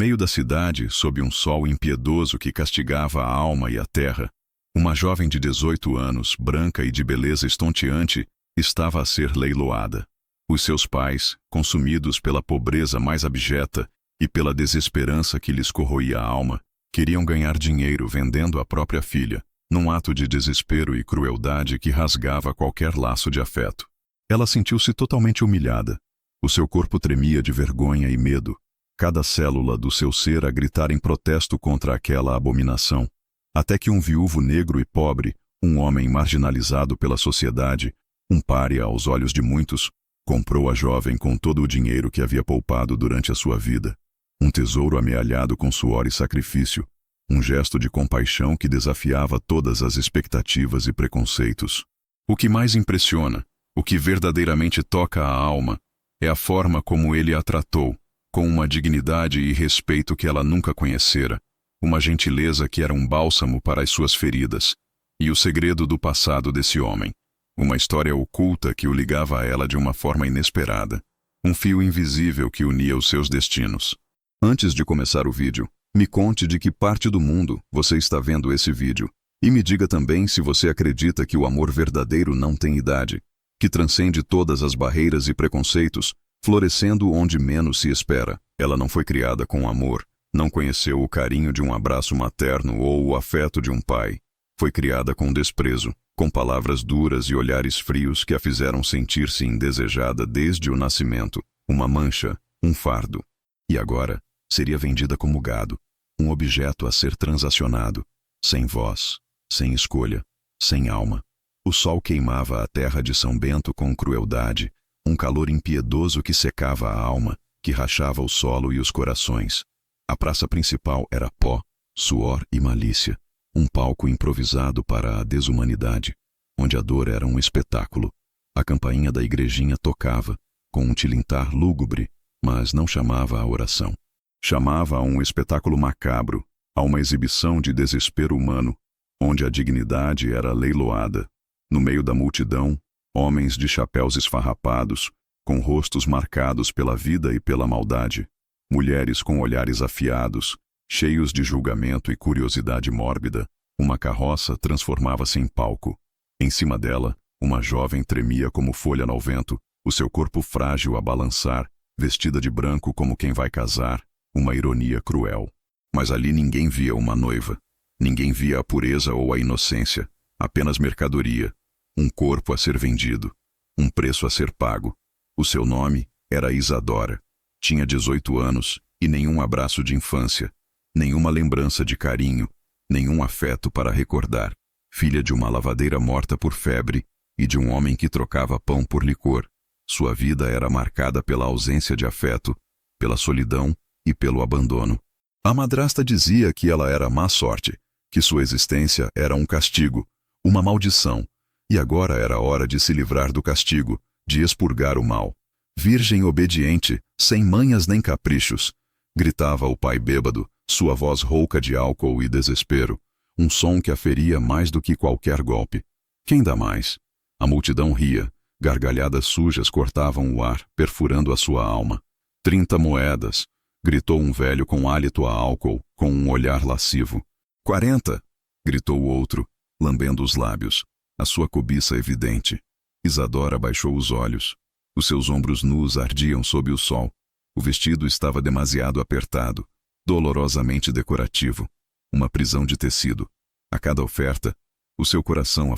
meio da cidade, sob um sol impiedoso que castigava a alma e a terra, uma jovem de 18 anos, branca e de beleza estonteante, estava a ser leiloada. Os seus pais, consumidos pela pobreza mais abjeta e pela desesperança que lhes corroía a alma, queriam ganhar dinheiro vendendo a própria filha, num ato de desespero e crueldade que rasgava qualquer laço de afeto. Ela sentiu-se totalmente humilhada. O seu corpo tremia de vergonha e medo, cada célula do seu ser a gritar em protesto contra aquela abominação, até que um viúvo negro e pobre, um homem marginalizado pela sociedade, um pária aos olhos de muitos, comprou a jovem com todo o dinheiro que havia poupado durante a sua vida. Um tesouro amealhado com suor e sacrifício, um gesto de compaixão que desafiava todas as expectativas e preconceitos. O que mais impressiona, o que verdadeiramente toca a alma, é a forma como ele a tratou, com uma dignidade e respeito que ela nunca conhecera, uma gentileza que era um bálsamo para as suas feridas, e o segredo do passado desse homem, uma história oculta que o ligava a ela de uma forma inesperada, um fio invisível que unia os seus destinos. Antes de começar o vídeo, me conte de que parte do mundo você está vendo esse vídeo, e me diga também se você acredita que o amor verdadeiro não tem idade, que transcende todas as barreiras e preconceitos, florescendo onde menos se espera. Ela não foi criada com amor, não conheceu o carinho de um abraço materno ou o afeto de um pai. Foi criada com desprezo, com palavras duras e olhares frios que a fizeram sentir-se indesejada desde o nascimento, uma mancha, um fardo. E agora, seria vendida como gado, um objeto a ser transacionado, sem voz, sem escolha, sem alma. O sol queimava a terra de São Bento com crueldade, um calor impiedoso que secava a alma, que rachava o solo e os corações. A praça principal era pó, suor e malícia, um palco improvisado para a desumanidade, onde a dor era um espetáculo. A campainha da igrejinha tocava, com um tilintar lúgubre, mas não chamava à oração. Chamava a um espetáculo macabro, a uma exibição de desespero humano, onde a dignidade era leiloada. No meio da multidão, homens de chapéus esfarrapados, com rostos marcados pela vida e pela maldade, mulheres com olhares afiados, cheios de julgamento e curiosidade mórbida, uma carroça transformava-se em palco. Em cima dela, uma jovem tremia como folha ao vento, o seu corpo frágil a balançar, vestida de branco como quem vai casar, uma ironia cruel. Mas ali ninguém via uma noiva. Ninguém via a pureza ou a inocência, apenas mercadoria, um corpo a ser vendido, um preço a ser pago. O seu nome era Isadora. Tinha 18 anos e nenhum abraço de infância, nenhuma lembrança de carinho, nenhum afeto para recordar. Filha de uma lavadeira morta por febre e de um homem que trocava pão por licor. Sua vida era marcada pela ausência de afeto, pela solidão e pelo abandono. A madrasta dizia que ela era má sorte, que sua existência era um castigo, uma maldição, e agora era hora de se livrar do castigo, de expurgar o mal. Virgem obediente, sem manhas nem caprichos, gritava o pai bêbado, sua voz rouca de álcool e desespero, um som que a feria mais do que qualquer golpe. Quem dá mais? A multidão ria, gargalhadas sujas cortavam o ar, perfurando a sua alma. 30 moedas, gritou um velho com hálito a álcool, com um olhar lascivo. 40, gritou o outro, lambendo os lábios, a sua cobiça evidente. Isadora baixou os olhos. Os seus ombros nus ardiam sob o sol. O vestido estava demasiado apertado, dolorosamente decorativo, uma prisão de tecido. A cada oferta, o seu coração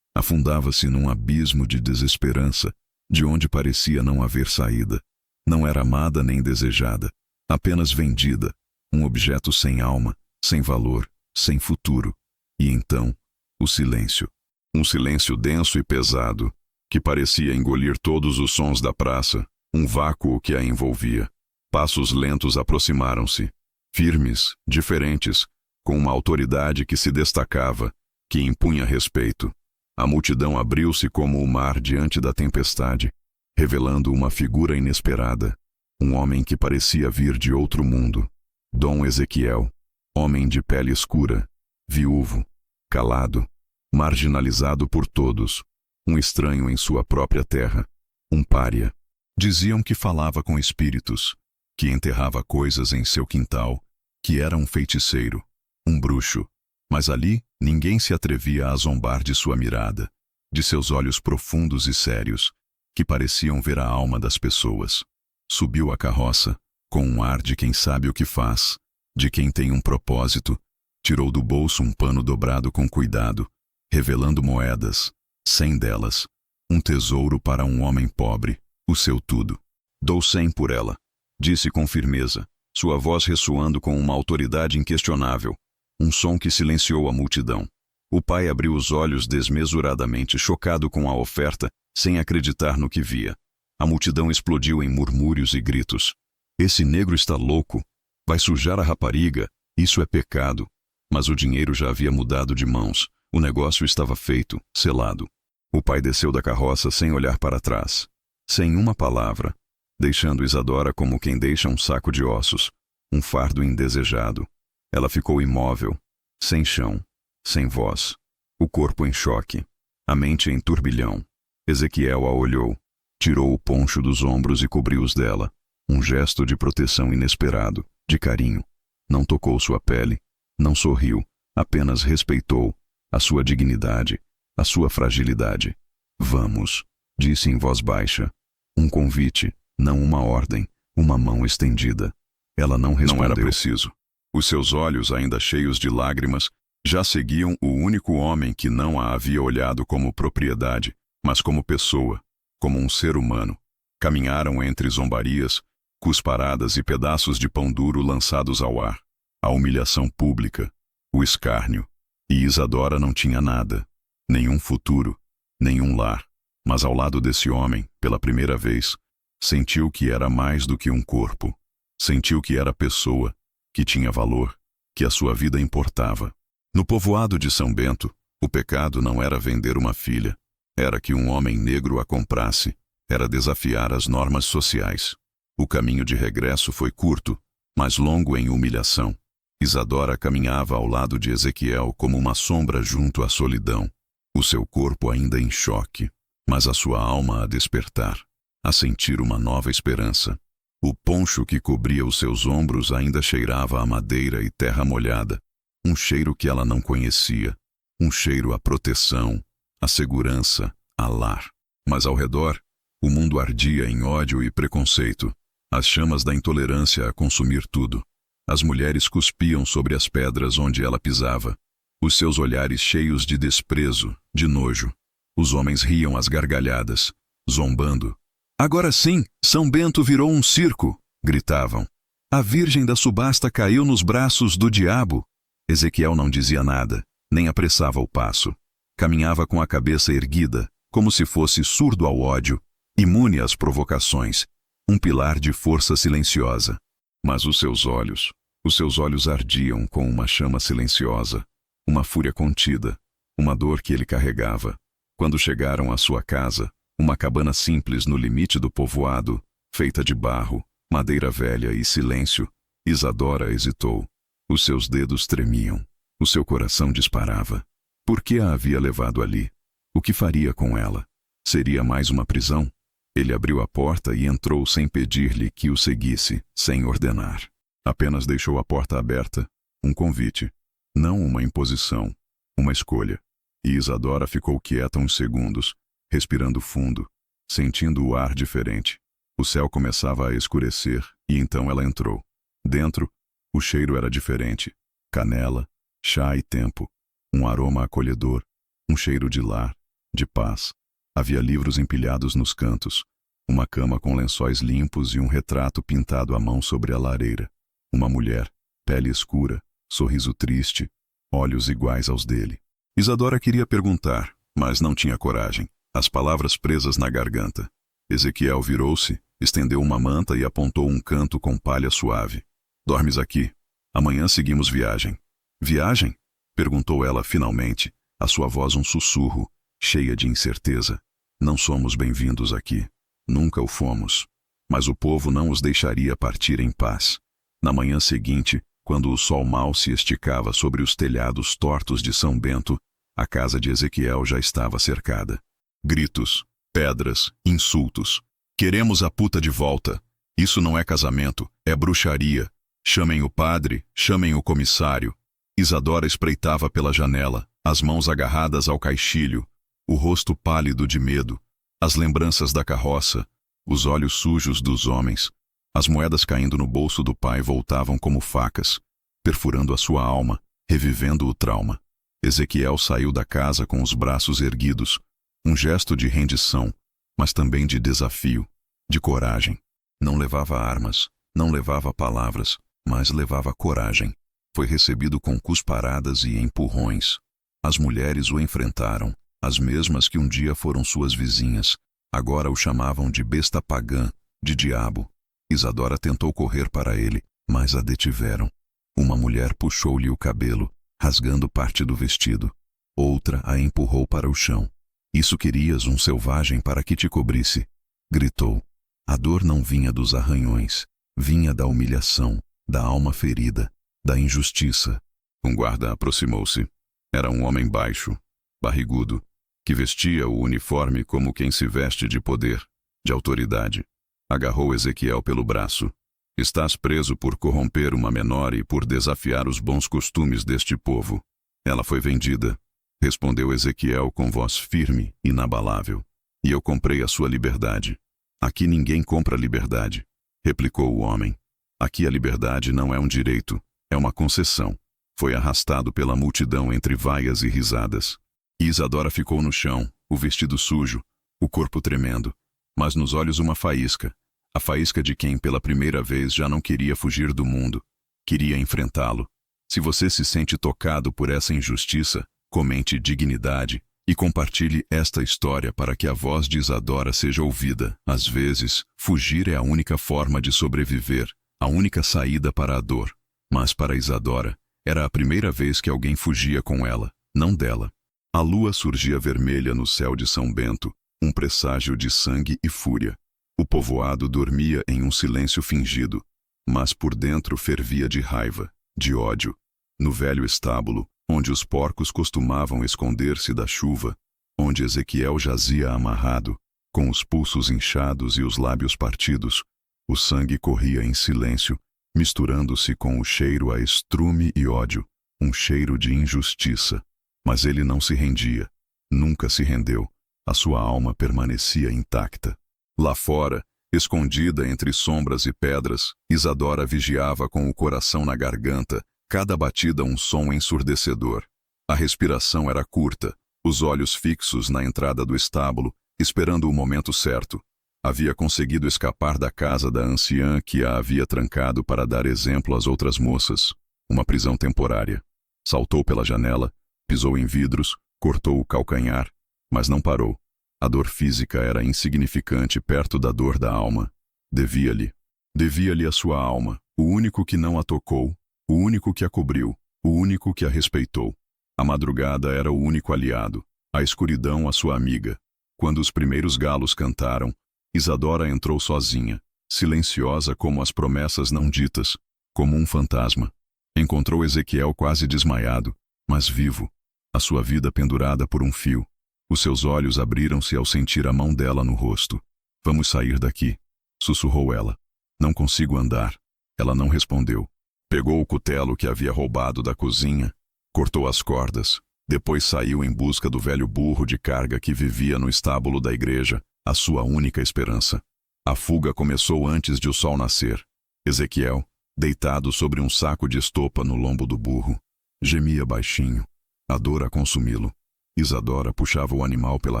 afundava-se num abismo de desesperança, de onde parecia não haver saída. Não era amada nem desejada, apenas vendida, um objeto sem alma, sem valor, sem futuro. E então, o silêncio. Um silêncio denso e pesado, que parecia engolir todos os sons da praça, um vácuo que a envolvia. Passos lentos aproximaram-se, firmes, diferentes, com uma autoridade que se destacava, que impunha respeito. A multidão abriu-se como o mar diante da tempestade, revelando uma figura inesperada, um homem que parecia vir de outro mundo. Dom Ezequiel, homem de pele escura, viúvo, calado, marginalizado por todos, um estranho em sua própria terra, um pária. Diziam que falava com espíritos, que enterrava coisas em seu quintal, que era um feiticeiro, um bruxo. Mas ali, ninguém se atrevia a zombar de sua mirada, de seus olhos profundos e sérios, que pareciam ver a alma das pessoas. Subiu a carroça, com um ar de quem sabe o que faz, de quem tem um propósito, tirou do bolso um pano dobrado com cuidado, revelando moedas, 100 delas, um tesouro para um homem pobre, o seu tudo. Dou 100 por ela, disse com firmeza, sua voz ressoando com uma autoridade inquestionável, um som que silenciou a multidão. O pai abriu os olhos desmesuradamente, chocado com a oferta, sem acreditar no que via. A multidão explodiu em murmúrios e gritos. Esse negro está louco. Vai sujar a rapariga. Isso é pecado. Mas o dinheiro já havia mudado de mãos. O negócio estava feito, selado. O pai desceu da carroça sem olhar para trás. Sem uma palavra, deixando Isadora como quem deixa um saco de ossos, um fardo indesejado. Ela ficou imóvel, sem chão, sem voz, o corpo em choque, a mente em turbilhão. Ezequiel a olhou, tirou o poncho dos ombros e cobriu-os dela, um gesto de proteção inesperado, de carinho. Não tocou sua pele, não sorriu, apenas respeitou a sua dignidade, a sua fragilidade. Vamos, disse em voz baixa. Um convite, não uma ordem, uma mão estendida. Ela não respondeu. Não era preciso. Os seus olhos, ainda cheios de lágrimas, já seguiam o único homem que não a havia olhado como propriedade, mas como pessoa, como um ser humano. Caminharam entre zombarias, cusparadas e pedaços de pão duro lançados ao ar. A humilhação pública, o escárnio. E Isadora não tinha nada, nenhum futuro, nenhum lar. Mas ao lado desse homem, pela primeira vez, sentiu que era mais do que um corpo. Sentiu que era pessoa, que tinha valor, que a sua vida importava. No povoado de São Bento, o pecado não era vender uma filha, era que um homem negro a comprasse, era desafiar as normas sociais. O caminho de regresso foi curto, mas longo em humilhação. Isadora caminhava ao lado de Ezequiel como uma sombra junto à solidão, o seu corpo ainda em choque, mas a sua alma a despertar, a sentir uma nova esperança. O poncho que cobria os seus ombros ainda cheirava a madeira e terra molhada, um cheiro que ela não conhecia, um cheiro à proteção, à segurança, a lar. Mas ao redor, o mundo ardia em ódio e preconceito, as chamas da intolerância a consumir tudo. As mulheres cuspiam sobre as pedras onde ela pisava, os seus olhares cheios de desprezo, de nojo. Os homens riam às gargalhadas, zombando. Agora sim, São Bento virou um circo, gritavam. A virgem da subasta caiu nos braços do diabo. Ezequiel não dizia nada, nem apressava o passo. Caminhava com a cabeça erguida, como se fosse surdo ao ódio, imune às provocações, um pilar de força silenciosa. Mas os seus olhos ardiam com uma chama silenciosa, uma fúria contida, uma dor que ele carregava. Quando chegaram à sua casa, uma cabana simples no limite do povoado, feita de barro, madeira velha e silêncio, Isadora hesitou. Os seus dedos tremiam, o seu coração disparava. Por que a havia levado ali? O que faria com ela? Seria mais uma prisão? Ele abriu a porta e entrou sem pedir-lhe que o seguisse, sem ordenar. Apenas deixou a porta aberta, um convite, não uma imposição, uma escolha. E Isadora ficou quieta uns segundos, respirando fundo, sentindo o ar diferente. O céu começava a escurecer e então ela entrou. Dentro, o cheiro era diferente. Canela, chá e tempo, um aroma acolhedor, um cheiro de lar, de paz. Havia livros empilhados nos cantos, uma cama com lençóis limpos e um retrato pintado à mão sobre a lareira. Uma mulher, pele escura, sorriso triste, olhos iguais aos dele. Isadora queria perguntar, mas não tinha coragem, as palavras presas na garganta. Ezequiel virou-se, estendeu uma manta e apontou um canto com palha suave. Dormes aqui. Amanhã seguimos viagem. Viagem? Perguntou ela finalmente, a sua voz um sussurro, cheia de incerteza. Não somos bem-vindos aqui. Nunca o fomos. Mas o povo não os deixaria partir em paz. Na manhã seguinte, quando o sol mau se esticava sobre os telhados tortos de São Bento, a casa de Ezequiel já estava cercada. Gritos, pedras, insultos. Queremos a puta de volta. Isso não é casamento, é bruxaria. Chamem o padre, chamem o comissário. Isadora espreitava pela janela, as mãos agarradas ao caixilho, o rosto pálido de medo, as lembranças da carroça, os olhos sujos dos homens. As moedas caindo no bolso do pai voltavam como facas, perfurando a sua alma, revivendo o trauma. Ezequiel saiu da casa com os braços erguidos, um gesto de rendição, mas também de desafio, de coragem. Não levava armas, não levava palavras, mas levava coragem. Foi recebido com cusparadas e empurrões. As mulheres o enfrentaram, as mesmas que um dia foram suas vizinhas. Agora o chamavam de besta pagã, de diabo. Isadora tentou correr para ele, mas a detiveram. Uma mulher puxou-lhe o cabelo, rasgando parte do vestido. Outra a empurrou para o chão. Isso querias um selvagem para que te cobrisse, gritou. A dor não vinha dos arranhões, vinha da humilhação, da alma ferida, da injustiça. Um guarda aproximou-se. Era um homem baixo, barrigudo, que vestia o uniforme como quem se veste de poder, de autoridade. Agarrou Ezequiel pelo braço. Estás preso por corromper uma menor e por desafiar os bons costumes deste povo. Ela foi vendida, respondeu Ezequiel com voz firme, inabalável. E eu comprei a sua liberdade. Aqui ninguém compra liberdade, replicou o homem. Aqui a liberdade não é um direito, é uma concessão. Foi arrastado pela multidão entre vaias e risadas. Isadora ficou no chão, o vestido sujo, o corpo tremendo, mas nos olhos uma faísca. A faísca de quem pela primeira vez já não queria fugir do mundo, queria enfrentá-lo. Se você se sente tocado por essa injustiça, comente dignidade e compartilhe esta história para que a voz de Isadora seja ouvida. Às vezes, fugir é a única forma de sobreviver, a única saída para a dor. Mas para Isadora, era a primeira vez que alguém fugia com ela, não dela. A lua surgia vermelha no céu de São Bento, um presságio de sangue e fúria. O povoado dormia em um silêncio fingido, mas por dentro fervia de raiva, de ódio. No velho estábulo, onde os porcos costumavam esconder-se da chuva, onde Ezequiel jazia amarrado, com os pulsos inchados e os lábios partidos, o sangue corria em silêncio, misturando-se com o cheiro a estrume e ódio, um cheiro de injustiça. Mas ele não se rendia, nunca se rendeu, a sua alma permanecia intacta. Lá fora, escondida entre sombras e pedras, Isadora vigiava com o coração na garganta, cada batida um som ensurdecedor. A respiração era curta, os olhos fixos na entrada do estábulo, esperando o momento certo. Havia conseguido escapar da casa da anciã que a havia trancado para dar exemplo às outras moças. Uma prisão temporária. Saltou pela janela, pisou em vidros, cortou o calcanhar, mas não parou. A dor física era insignificante perto da dor da alma. Devia-lhe a sua alma, o único que não a tocou, o único que a cobriu, o único que a respeitou. A madrugada era o único aliado, a escuridão a sua amiga. Quando os primeiros galos cantaram, Isadora entrou sozinha, silenciosa como as promessas não ditas, como um fantasma. Encontrou Ezequiel quase desmaiado, mas vivo, a sua vida pendurada por um fio. Os seus olhos abriram-se ao sentir a mão dela no rosto. Vamos sair daqui, sussurrou ela. Não consigo andar. Ela não respondeu. Pegou o cutelo que havia roubado da cozinha, cortou as cordas, depois saiu em busca do velho burro de carga que vivia no estábulo da igreja, a sua única esperança. A fuga começou antes de o sol nascer. Ezequiel, deitado sobre um saco de estopa no lombo do burro, gemia baixinho, a dor a consumi-lo. Isadora puxava o animal pela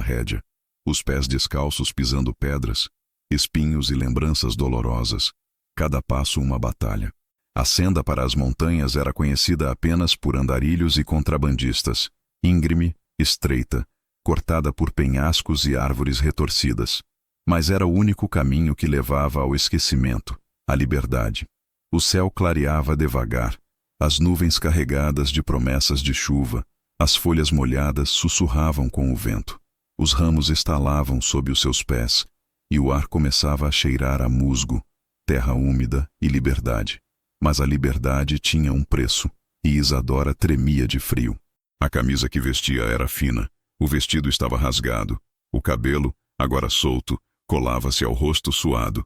rédea, os pés descalços pisando pedras, espinhos e lembranças dolorosas, cada passo uma batalha. A senda para as montanhas era conhecida apenas por andarilhos e contrabandistas, íngreme, estreita, cortada por penhascos e árvores retorcidas. Mas era o único caminho que levava ao esquecimento, à liberdade. O céu clareava devagar, as nuvens carregadas de promessas de chuva, as folhas molhadas sussurravam com o vento. Os ramos estalavam sob os seus pés, e o ar começava a cheirar a musgo, terra úmida e liberdade. Mas a liberdade tinha um preço, e Isadora tremia de frio. A camisa que vestia era fina, o vestido estava rasgado, o cabelo, agora solto, colava-se ao rosto suado.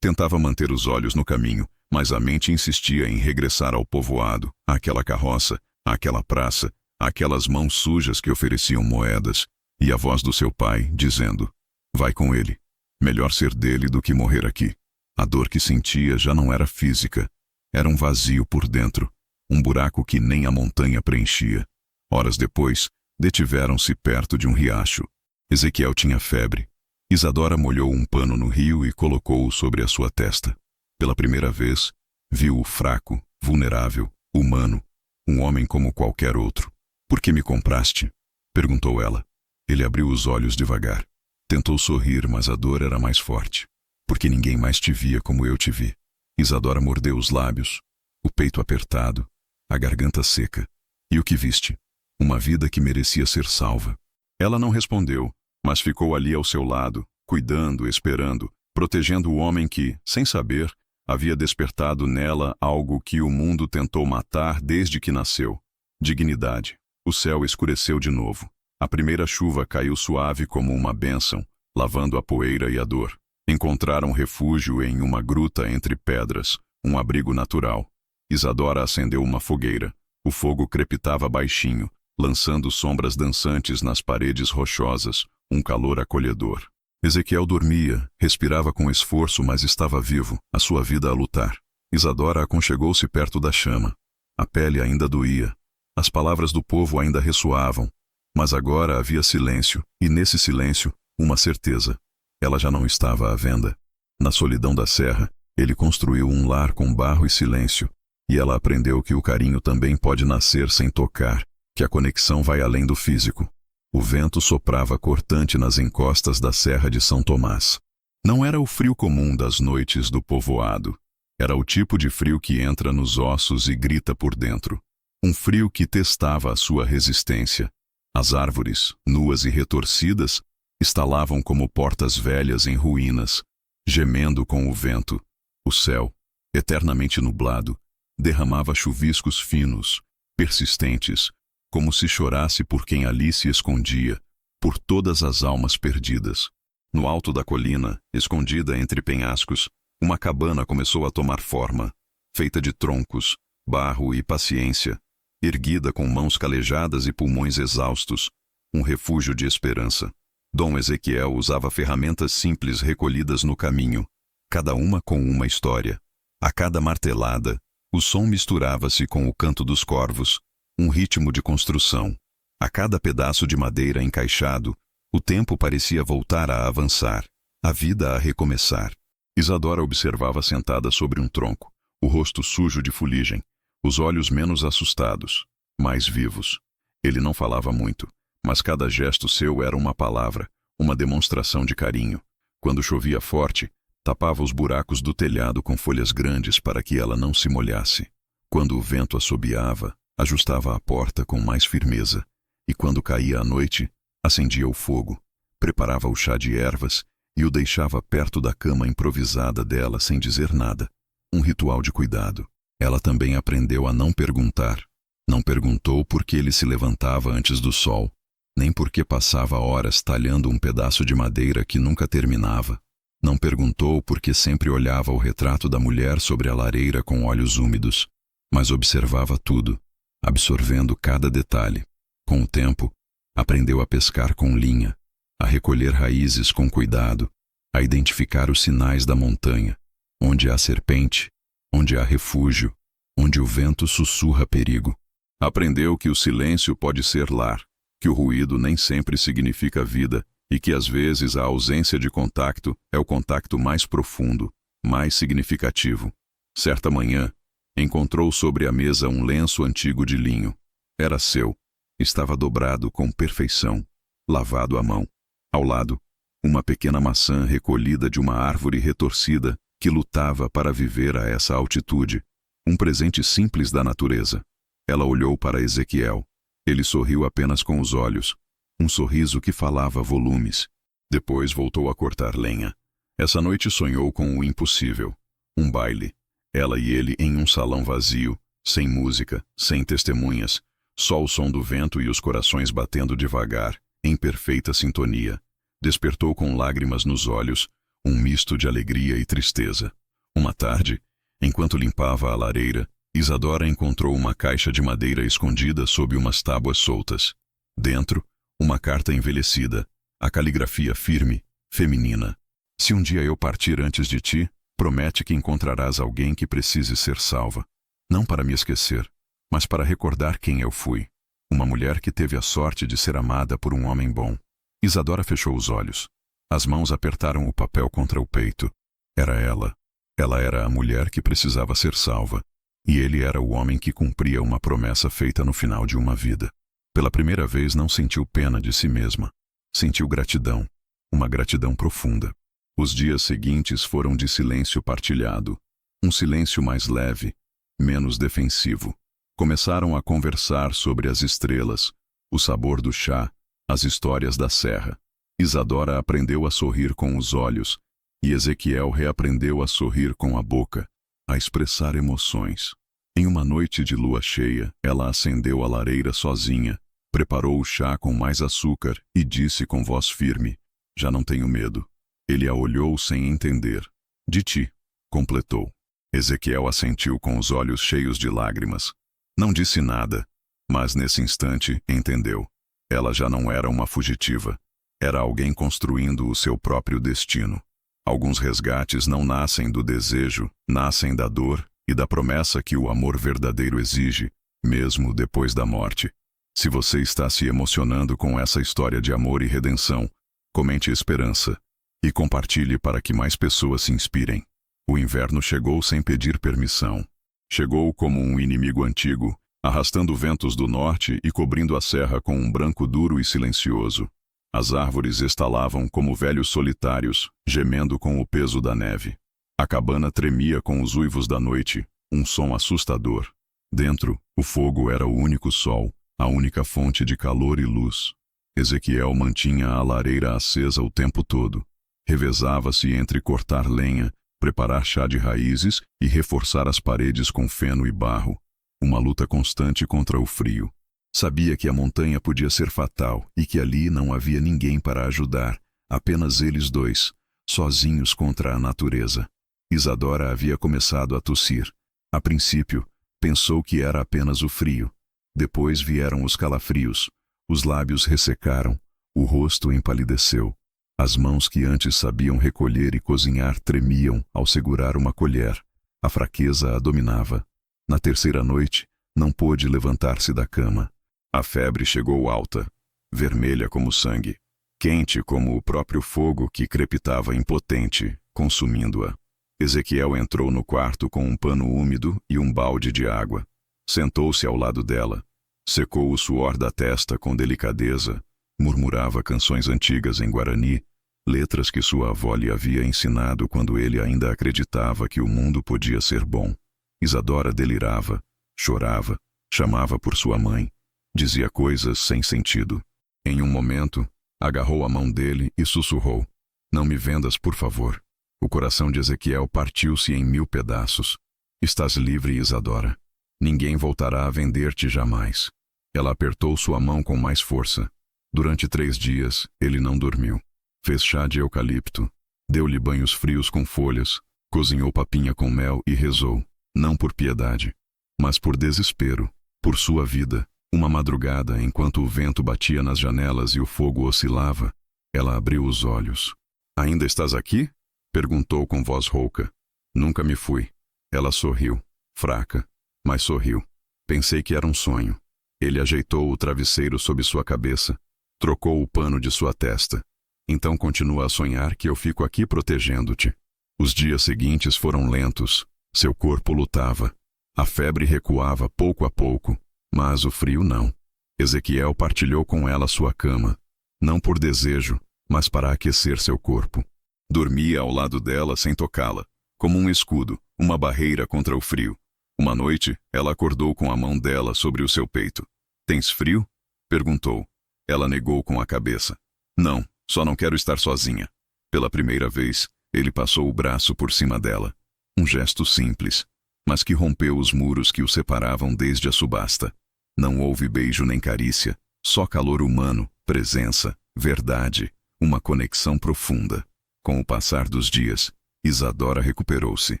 Tentava manter os olhos no caminho, mas a mente insistia em regressar ao povoado, àquela carroça, àquela praça, àquelas mãos sujas que ofereciam moedas, e a voz do seu pai, dizendo: vai com ele. Melhor ser dele do que morrer aqui. A dor que sentia já não era física. Era um vazio por dentro, um buraco que nem a montanha preenchia. Horas depois, detiveram-se perto de um riacho. Ezequiel tinha febre. Isadora molhou um pano no rio e colocou-o sobre a sua testa. Pela primeira vez, viu-o fraco, vulnerável, humano, um homem como qualquer outro. Por que me compraste? Perguntou ela. Ele abriu os olhos devagar. Tentou sorrir, mas a dor era mais forte. Porque ninguém mais te via como eu te vi. Isadora mordeu os lábios, o peito apertado, a garganta seca. E o que viste? Uma vida que merecia ser salva. Ela não respondeu, mas ficou ali ao seu lado, cuidando, esperando, protegendo o homem que, sem saber, havia despertado nela algo que o mundo tentou matar desde que nasceu: dignidade. O céu escureceu de novo. A primeira chuva caiu suave como uma bênção, lavando a poeira e a dor. Encontraram refúgio em uma gruta entre pedras, um abrigo natural. Isadora acendeu uma fogueira. O fogo crepitava baixinho, lançando sombras dançantes nas paredes rochosas, um calor acolhedor. Ezequiel dormia, respirava com esforço, mas estava vivo, a sua vida a lutar. Isadora aconchegou-se perto da chama. A pele ainda doía. As palavras do povo ainda ressoavam. Mas agora havia silêncio, e nesse silêncio, uma certeza. Ela já não estava à venda. Na solidão da serra, ele construiu um lar com barro e silêncio, e ela aprendeu que o carinho também pode nascer sem tocar, que a conexão vai além do físico. O vento soprava cortante nas encostas da Serra de São Tomás. Não era o frio comum das noites do povoado. Era o tipo de frio que entra nos ossos e grita por dentro. Um frio que testava a sua resistência. As árvores, nuas e retorcidas, estalavam como portas velhas em ruínas, gemendo com o vento. O céu, eternamente nublado, derramava chuviscos finos, persistentes, como se chorasse por quem ali se escondia, por todas as almas perdidas. No alto da colina, escondida entre penhascos, uma cabana começou a tomar forma, feita de troncos, barro e paciência, erguida com mãos calejadas e pulmões exaustos, um refúgio de esperança. Dom Ezequiel usava ferramentas simples recolhidas no caminho, cada uma com uma história. A cada martelada, o som misturava-se com o canto dos corvos, um ritmo de construção. A cada pedaço de madeira encaixado, o tempo parecia voltar a avançar, a vida a recomeçar. Isadora observava sentada sobre um tronco, o rosto sujo de fuligem, os olhos menos assustados, mais vivos. Ele não falava muito, mas cada gesto seu era uma palavra, uma demonstração de carinho. Quando chovia forte, tapava os buracos do telhado com folhas grandes para que ela não se molhasse. Quando o vento assobiava, ajustava a porta com mais firmeza. E quando caía a noite, acendia o fogo, preparava o chá de ervas e o deixava perto da cama improvisada dela sem dizer nada. Um ritual de cuidado. Ela também aprendeu a não perguntar. Não perguntou por que ele se levantava antes do sol, nem por que passava horas talhando um pedaço de madeira que nunca terminava. Não perguntou por que sempre olhava o retrato da mulher sobre a lareira com olhos úmidos, mas observava tudo, absorvendo cada detalhe. Com o tempo, aprendeu a pescar com linha, a recolher raízes com cuidado, a identificar os sinais da montanha, onde há serpente, onde há refúgio, onde o vento sussurra perigo. Aprendeu que o silêncio pode ser lar, que o ruído nem sempre significa vida e que às vezes a ausência de contato é o contato mais profundo, mais significativo. Certa manhã, encontrou sobre a mesa um lenço antigo de linho. Era seu. Estava dobrado com perfeição, lavado à mão. Ao lado, uma pequena maçã recolhida de uma árvore retorcida que lutava para viver a essa altitude. Um presente simples da natureza. Ela olhou para Ezequiel. Ele sorriu apenas com os olhos. Um sorriso que falava volumes. Depois voltou a cortar lenha. Essa noite sonhou com o impossível. Um baile. Ela e ele em um salão vazio, sem música, sem testemunhas. Só o som do vento e os corações batendo devagar, em perfeita sintonia. Despertou com lágrimas nos olhos, um misto de alegria e tristeza. Uma tarde, enquanto limpava a lareira, Isadora encontrou uma caixa de madeira escondida sob umas tábuas soltas. Dentro, uma carta envelhecida, a caligrafia firme, feminina. Se um dia eu partir antes de ti, promete que encontrarás alguém que precise ser salva. Não para me esquecer, mas para recordar quem eu fui. Uma mulher que teve a sorte de ser amada por um homem bom. Isadora fechou os olhos. As mãos apertaram o papel contra o peito. Era ela. Ela era a mulher que precisava ser salva. E ele era o homem que cumpria uma promessa feita no final de uma vida. Pela primeira vez não sentiu pena de si mesma. Sentiu gratidão. Uma gratidão profunda. Os dias seguintes foram de silêncio partilhado. Um silêncio mais leve, menos defensivo. Começaram a conversar sobre as estrelas, o sabor do chá, as histórias da serra. Isadora aprendeu a sorrir com os olhos, e Ezequiel reaprendeu a sorrir com a boca, a expressar emoções. Em uma noite de lua cheia, ela acendeu a lareira sozinha, preparou o chá com mais açúcar e disse com voz firme: "Já não tenho medo." Ele a olhou sem entender. "De ti", completou. Ezequiel assentiu com os olhos cheios de lágrimas. Não disse nada, mas nesse instante entendeu. Ela já não era uma fugitiva. Era alguém construindo o seu próprio destino. Alguns resgates não nascem do desejo, nascem da dor e da promessa que o amor verdadeiro exige, mesmo depois da morte. Se você está se emocionando com essa história de amor e redenção, comente esperança e compartilhe para que mais pessoas se inspirem. O inverno chegou sem pedir permissão. Chegou como um inimigo antigo, arrastando ventos do norte e cobrindo a serra com um branco duro e silencioso. As árvores estalavam como velhos solitários, gemendo com o peso da neve. A cabana tremia com os uivos da noite, um som assustador. Dentro, o fogo era o único sol, a única fonte de calor e luz. Ezequiel mantinha a lareira acesa o tempo todo. Revezava-se entre cortar lenha, preparar chá de raízes e reforçar as paredes com feno e barro. Uma luta constante contra o frio. Sabia que a montanha podia ser fatal e que ali não havia ninguém para ajudar, apenas eles dois, sozinhos contra a natureza. Isadora havia começado a tossir. A princípio, pensou que era apenas o frio. Depois vieram os calafrios. Os lábios ressecaram, o rosto empalideceu. As mãos que antes sabiam recolher e cozinhar tremiam ao segurar uma colher. A fraqueza a dominava. Na terceira noite, não pôde levantar-se da cama. A febre chegou alta, vermelha como sangue, quente como o próprio fogo que crepitava impotente, consumindo-a. Ezequiel entrou no quarto com um pano úmido e um balde de água. Sentou-se ao lado dela. Secou o suor da testa com delicadeza. Murmurava canções antigas em guarani, letras que sua avó lhe havia ensinado quando ele ainda acreditava que o mundo podia ser bom. Isadora delirava, chorava, chamava por sua mãe, dizia coisas sem sentido. Em um momento, agarrou a mão dele e sussurrou: "Não me vendas, por favor." O coração de Ezequiel partiu-se em 1000 pedaços. "Estás livre, Isadora. Ninguém voltará a vender-te jamais." Ela apertou sua mão com mais força. Durante 3 dias, ele não dormiu. Fez chá de eucalipto, deu-lhe banhos frios com folhas, cozinhou papinha com mel e rezou, não por piedade, mas por desespero, por sua vida. Uma madrugada, enquanto o vento batia nas janelas e o fogo oscilava, ela abriu os olhos. "Ainda estás aqui?" perguntou com voz rouca. "Nunca me fui." Ela sorriu, fraca, mas sorriu. "Pensei que era um sonho." Ele ajeitou o travesseiro sob sua cabeça, trocou o pano de sua testa. "Então continua a sonhar que eu fico aqui protegendo-te." Os dias seguintes foram lentos. Seu corpo lutava. A febre recuava pouco a pouco, mas o frio não. Ezequiel partilhou com ela sua cama, não por desejo, mas para aquecer seu corpo. Dormia ao lado dela sem tocá-la, como um escudo, uma barreira contra o frio. Uma noite, ela acordou com a mão dela sobre o seu peito. "Tens frio?" perguntou. Ela negou com a cabeça. "Não, só não quero estar sozinha." Pela primeira vez, ele passou o braço por cima dela. Um gesto simples, mas que rompeu os muros que o separavam desde a subasta. Não houve beijo nem carícia, só calor humano, presença, verdade, uma conexão profunda. Com o passar dos dias, Isadora recuperou-se.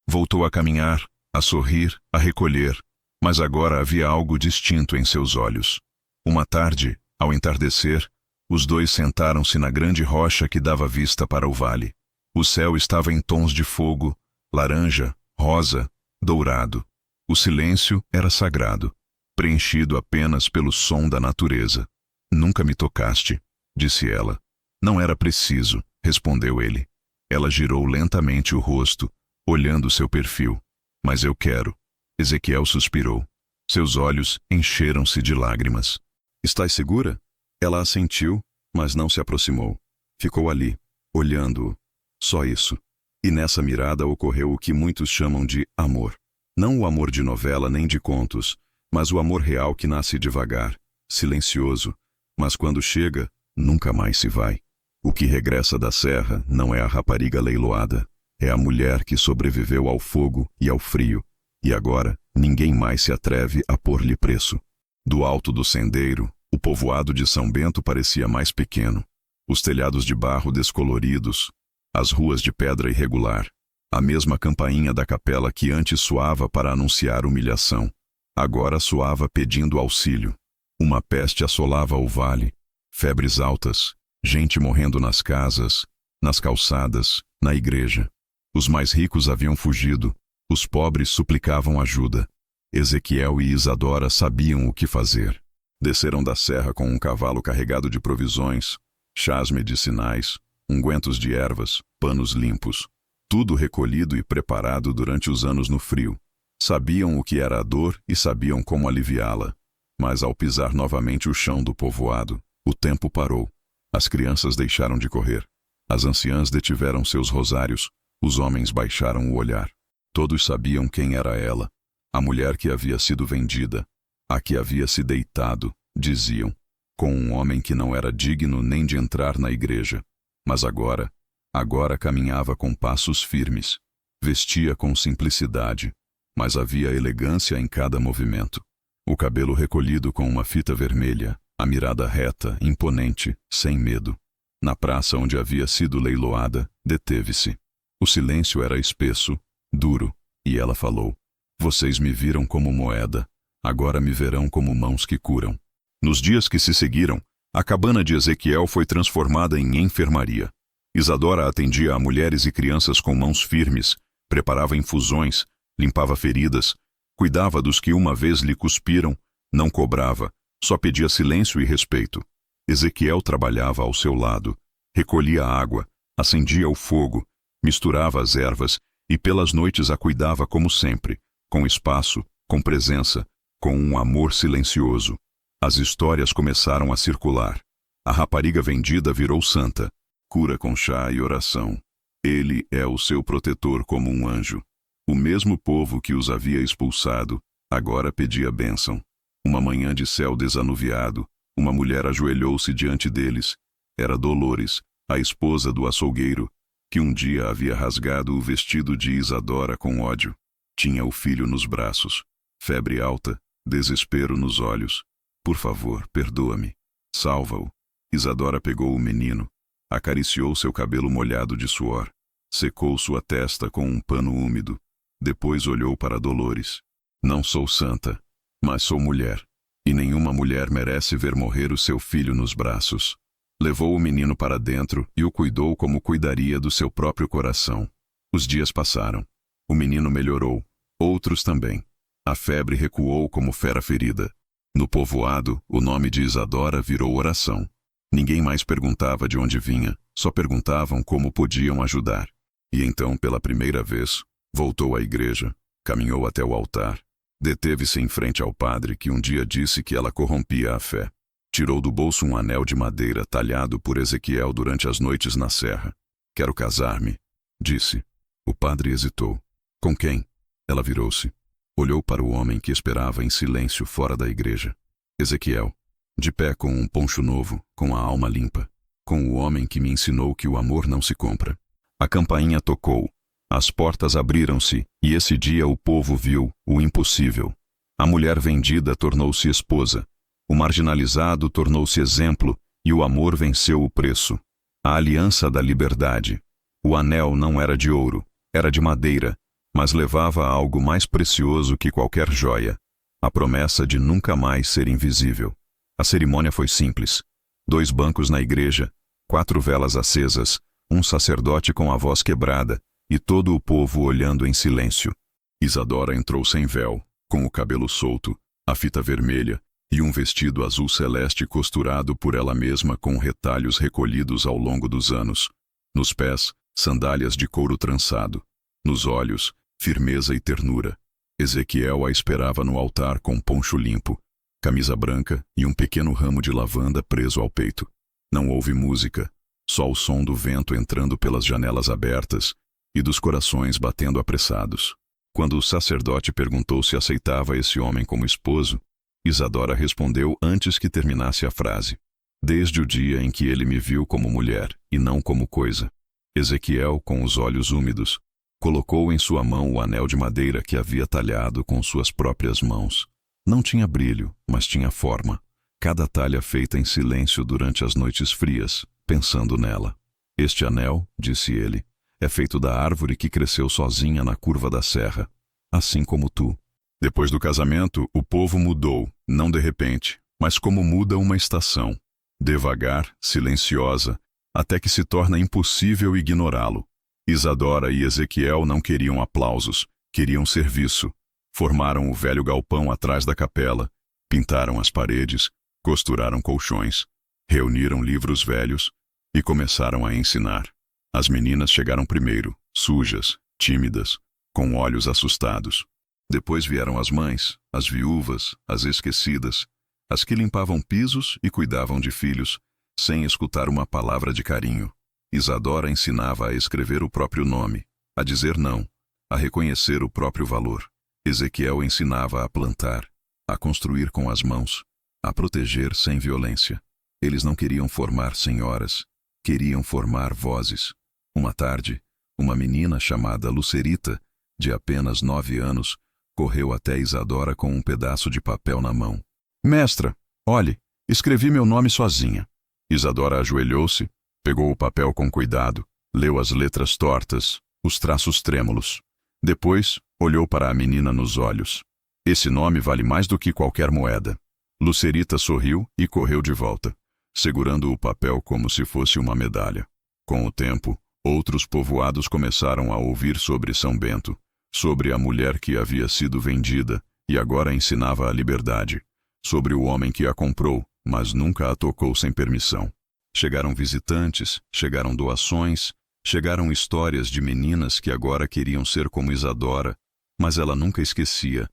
Voltou a caminhar, a sorrir, a recolher, mas agora havia algo distinto em seus olhos. Uma tarde, ao entardecer, os dois sentaram-se na grande rocha que dava vista para o vale. O céu estava em tons de fogo, laranja, rosa, dourado. O silêncio era sagrado, preenchido apenas pelo som da natureza. Nunca me tocaste, disse ela. Não era preciso, respondeu ele. Ela girou lentamente o rosto, olhando seu perfil. Mas eu quero. Ezequiel suspirou. Seus olhos encheram-se de lágrimas. Estás segura? Ela assentiu, mas não se aproximou. Ficou ali, olhando-o. Só isso. E nessa mirada ocorreu o que muitos chamam de amor. Não o amor de novela nem de contos, mas o amor real que nasce devagar, silencioso, mas quando chega, nunca mais se vai. O que regressa da serra não é a rapariga leiloada, é a mulher que sobreviveu ao fogo e ao frio, e agora ninguém mais se atreve a pôr-lhe preço. Do alto do sendeiro, o povoado de São Bento parecia mais pequeno. Os telhados de barro descoloridos, as ruas de pedra irregular, a mesma campainha da capela que antes soava para anunciar humilhação, agora soava pedindo auxílio. Uma peste assolava o vale, febres altas, gente morrendo nas casas, nas calçadas, na igreja. Os mais ricos haviam fugido, os pobres suplicavam ajuda. Ezequiel e Isadora sabiam o que fazer. Desceram da serra com um cavalo carregado de provisões, chás medicinais, ungüentos de ervas, panos limpos. Tudo recolhido e preparado durante os anos no frio. Sabiam o que era a dor e sabiam como aliviá-la. Mas ao pisar novamente o chão do povoado, o tempo parou. As crianças deixaram de correr. As anciãs detiveram seus rosários. Os homens baixaram o olhar. Todos sabiam quem era ela. A mulher que havia sido vendida. A que havia se deitado, diziam, com um homem que não era digno nem de entrar na igreja. Mas agora caminhava com passos firmes. Vestia com simplicidade, mas havia elegância em cada movimento. O cabelo recolhido com uma fita vermelha, a mirada reta, imponente, sem medo. Na praça onde havia sido leiloada, deteve-se. O silêncio era espesso, duro, e ela falou: Vocês me viram como moeda, agora me verão como mãos que curam. Nos dias que se seguiram, a cabana de Ezequiel foi transformada em enfermaria. Isadora atendia a mulheres e crianças com mãos firmes, preparava infusões, limpava feridas, cuidava dos que uma vez lhe cuspiram, não cobrava, só pedia silêncio e respeito. Ezequiel trabalhava ao seu lado, recolhia a água, acendia o fogo, misturava as ervas e pelas noites a cuidava como sempre, com espaço, com presença, com um amor silencioso. As histórias começaram a circular. A rapariga vendida virou santa, cura com chá e oração. Ele é o seu protetor como um anjo. O mesmo povo que os havia expulsado, agora pedia bênção. Uma manhã de céu desanuviado, uma mulher ajoelhou-se diante deles. Era Dolores, a esposa do açougueiro, que um dia havia rasgado o vestido de Isadora com ódio. Tinha o filho nos braços, febre alta, desespero nos olhos. Por favor, perdoa-me. Salva-o. Isadora pegou o menino, acariciou seu cabelo molhado de suor, secou sua testa com um pano úmido. Depois olhou para Dolores. Não sou santa, mas sou mulher, e nenhuma mulher merece ver morrer o seu filho nos braços. Levou o menino para dentro e o cuidou como cuidaria do seu próprio coração. Os dias passaram. O menino melhorou, outros também. A febre recuou como fera ferida. No povoado, o nome de Isadora virou oração. Ninguém mais perguntava de onde vinha, só perguntavam como podiam ajudar. E então, pela primeira vez, voltou à igreja, caminhou até o altar. Deteve-se em frente ao padre que um dia disse que ela corrompia a fé. Tirou do bolso um anel de madeira talhado por Ezequiel durante as noites na serra. Quero casar-me, disse. O padre hesitou. Com quem? Ela virou-se. Olhou para o homem que esperava em silêncio fora da igreja. Ezequiel, de pé com um poncho novo, com a alma limpa. Com o homem que me ensinou que o amor não se compra. A campainha tocou. As portas abriram-se, e esse dia o povo viu o impossível. A mulher vendida tornou-se esposa. O marginalizado tornou-se exemplo, e o amor venceu o preço. A aliança da liberdade. O anel não era de ouro, era de madeira, mas levava a algo mais precioso que qualquer joia: a promessa de nunca mais ser invisível. A cerimônia foi simples. 2 bancos na igreja, 4 velas acesas, um sacerdote com a voz quebrada e todo o povo olhando em silêncio. Isadora entrou sem véu, com o cabelo solto, a fita vermelha e um vestido azul celeste costurado por ela mesma com retalhos recolhidos ao longo dos anos. Nos pés, sandálias de couro trançado. Nos olhos, firmeza e ternura. Ezequiel a esperava no altar com poncho limpo, camisa branca e um pequeno ramo de lavanda preso ao peito. Não houve música, só o som do vento entrando pelas janelas abertas e dos corações batendo apressados. Quando o sacerdote perguntou se aceitava esse homem como esposo, Isadora respondeu antes que terminasse a frase: desde o dia em que ele me viu como mulher e não como coisa. Ezequiel, com os olhos úmidos, colocou em sua mão o anel de madeira que havia talhado com suas próprias mãos. Não tinha brilho, mas tinha forma. Cada talha feita em silêncio durante as noites frias, pensando nela. Este anel, disse ele, é feito da árvore que cresceu sozinha na curva da serra, assim como tu. Depois do casamento, o povo mudou, não de repente, mas como muda uma estação. Devagar, silenciosa, até que se torna impossível ignorá-lo. Isadora e Ezequiel não queriam aplausos, queriam serviço. Formaram o velho galpão atrás da capela, pintaram as paredes, costuraram colchões, reuniram livros velhos e começaram a ensinar. As meninas chegaram primeiro, sujas, tímidas, com olhos assustados. Depois vieram as mães, as viúvas, as esquecidas, as que limpavam pisos e cuidavam de filhos, sem escutar uma palavra de carinho. Isadora ensinava a escrever o próprio nome, a dizer não, a reconhecer o próprio valor. Ezequiel ensinava a plantar, a construir com as mãos, a proteger sem violência. Eles não queriam formar senhoras, queriam formar vozes. Uma tarde, uma menina chamada Lucerita, de apenas 9 anos, correu até Isadora com um pedaço de papel na mão. Mestra, olhe, escrevi meu nome sozinha. Isadora ajoelhou-se, pegou o papel com cuidado, leu as letras tortas, os traços trêmulos. Depois, olhou para a menina nos olhos. Esse nome vale mais do que qualquer moeda. Lucerita sorriu e correu de volta, segurando o papel como se fosse uma medalha. Com o tempo, outros povoados começaram a ouvir sobre São Bento, sobre a mulher que havia sido vendida e agora ensinava a liberdade, sobre o homem que a comprou, mas nunca a tocou sem permissão. Chegaram visitantes, chegaram doações, chegaram histórias de meninas que agora queriam ser como Isadora, mas ela nunca esquecia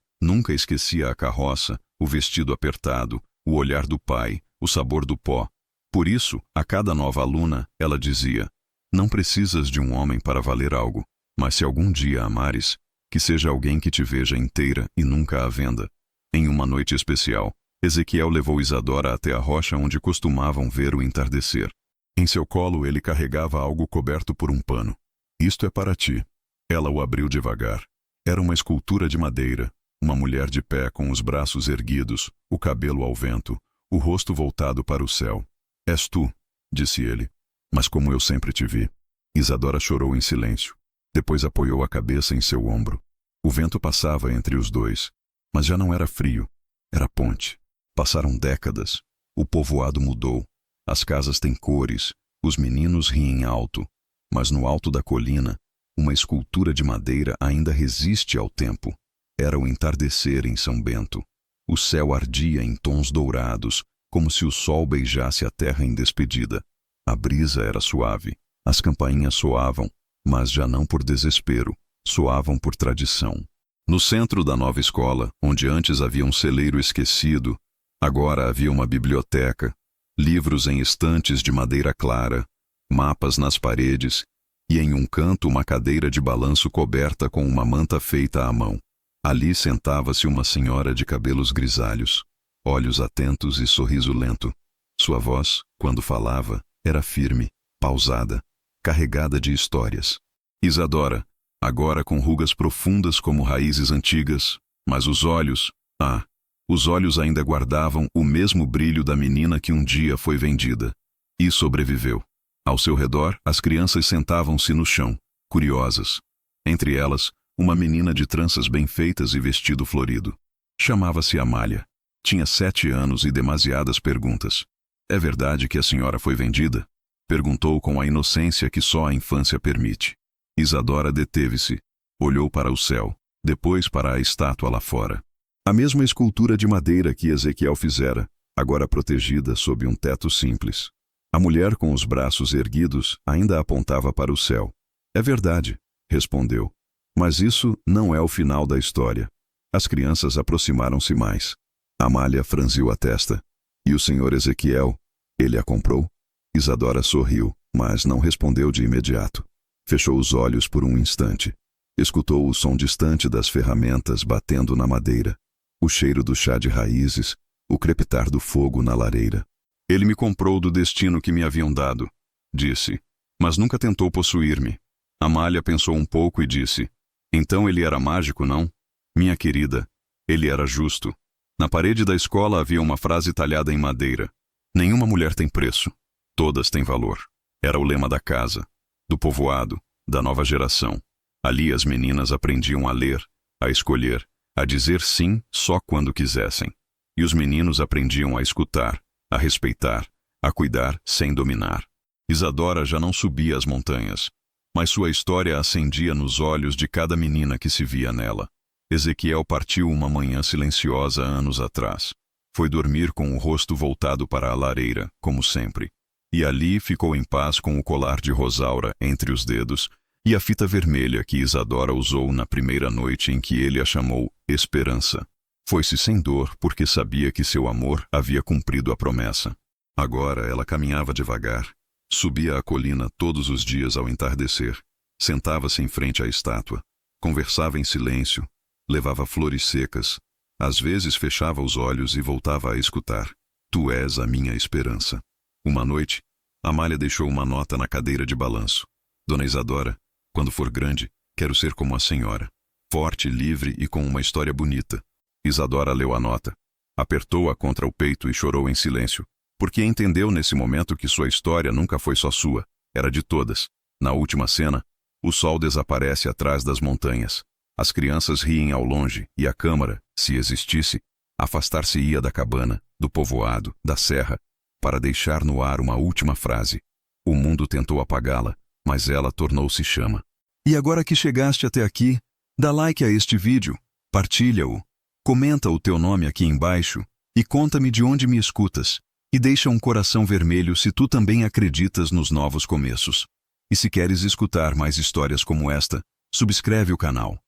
a carroça, o vestido apertado, o olhar do pai, o sabor do pó. Por isso, a cada nova aluna, ela dizia: não precisas de um homem para valer algo, mas se algum dia amares, que seja alguém que te veja inteira e nunca à venda. Em uma noite especial, Ezequiel levou Isadora até a rocha onde costumavam ver o entardecer. Em seu colo ele carregava algo coberto por um pano. Isto é para ti. Ela o abriu devagar. Era uma escultura de madeira, uma mulher de pé com os braços erguidos, o cabelo ao vento, o rosto voltado para o céu. És tu, disse ele, mas como eu sempre te vi. Isadora chorou em silêncio. Depois apoiou a cabeça em seu ombro. O vento passava entre os dois, mas já não era frio, era ponte. Passaram décadas, o povoado mudou, as casas têm cores, os meninos riem alto, mas no alto da colina, uma escultura de madeira ainda resiste ao tempo. Era o entardecer em São Bento. O céu ardia em tons dourados, como se o sol beijasse a terra em despedida. A brisa era suave, as campainhas soavam, mas já não por desespero, soavam por tradição. No centro da nova escola, onde antes havia um celeiro esquecido, agora havia uma biblioteca, livros em estantes de madeira clara, mapas nas paredes e em um canto uma cadeira de balanço coberta com uma manta feita à mão. Ali sentava-se uma senhora de cabelos grisalhos, olhos atentos e sorriso lento. Sua voz, quando falava, era firme, pausada, carregada de histórias. Isadora, agora com rugas profundas como raízes antigas, mas os olhos ainda guardavam o mesmo brilho da menina que um dia foi vendida. E sobreviveu. Ao seu redor, as crianças sentavam-se no chão, curiosas. Entre elas, uma menina de tranças bem feitas e vestido florido. Chamava-se Amália. Tinha 7 anos e demasiadas perguntas. É verdade que a senhora foi vendida? Perguntou com a inocência que só a infância permite. Isadora deteve-se. Olhou para o céu, depois para a estátua lá fora. A mesma escultura de madeira que Ezequiel fizera, agora protegida sob um teto simples. A mulher com os braços erguidos ainda apontava para o céu. É verdade, respondeu. Mas isso não é o final da história. As crianças aproximaram-se mais. Amália franziu a testa. E o senhor Ezequiel, ele a comprou? Isadora sorriu, mas não respondeu de imediato. Fechou os olhos por um instante. Escutou o som distante das ferramentas batendo na madeira, o cheiro do chá de raízes, o crepitar do fogo na lareira. Ele me comprou do destino que me haviam dado, disse, mas nunca tentou possuir-me. Amália pensou um pouco e disse, então ele era mágico, não? Minha querida, ele era justo. Na parede da escola havia uma frase talhada em madeira. Nenhuma mulher tem preço. Todas têm valor. Era o lema da casa, do povoado, da nova geração. Ali as meninas aprendiam a ler, a escolher, a dizer sim só quando quisessem. E os meninos aprendiam a escutar, a respeitar, a cuidar sem dominar. Isadora já não subia as montanhas, mas sua história acendia nos olhos de cada menina que se via nela. Ezequiel partiu uma manhã silenciosa anos atrás. Foi dormir com o rosto voltado para a lareira, como sempre. E ali ficou em paz com o colar de Rosaura entre os dedos e a fita vermelha que Isadora usou na primeira noite em que ele a chamou Esperança. Foi-se sem dor porque sabia que seu amor havia cumprido a promessa. Agora ela caminhava devagar, subia a colina todos os dias ao entardecer, sentava-se em frente à estátua, conversava em silêncio, levava flores secas, às vezes fechava os olhos e voltava a escutar. Tu és a minha esperança. Uma noite, Amália deixou uma nota na cadeira de balanço. Dona Isadora, quando for grande, quero ser como a senhora, forte, livre e com uma história bonita. Isadora leu a nota, apertou-a contra o peito e chorou em silêncio, porque entendeu nesse momento que sua história nunca foi só sua, era de todas. Na última cena, o sol desaparece atrás das montanhas. As crianças riem ao longe e a câmara, se existisse, afastar-se-ia da cabana, do povoado, da serra, para deixar no ar uma última frase. O mundo tentou apagá-la, mas ela tornou-se chama. E agora que chegaste até aqui, dá like a este vídeo, partilha-o, comenta o teu nome aqui embaixo e conta-me de onde me escutas. E deixa um coração vermelho se tu também acreditas nos novos começos. E se queres escutar mais histórias como esta, subscreve o canal.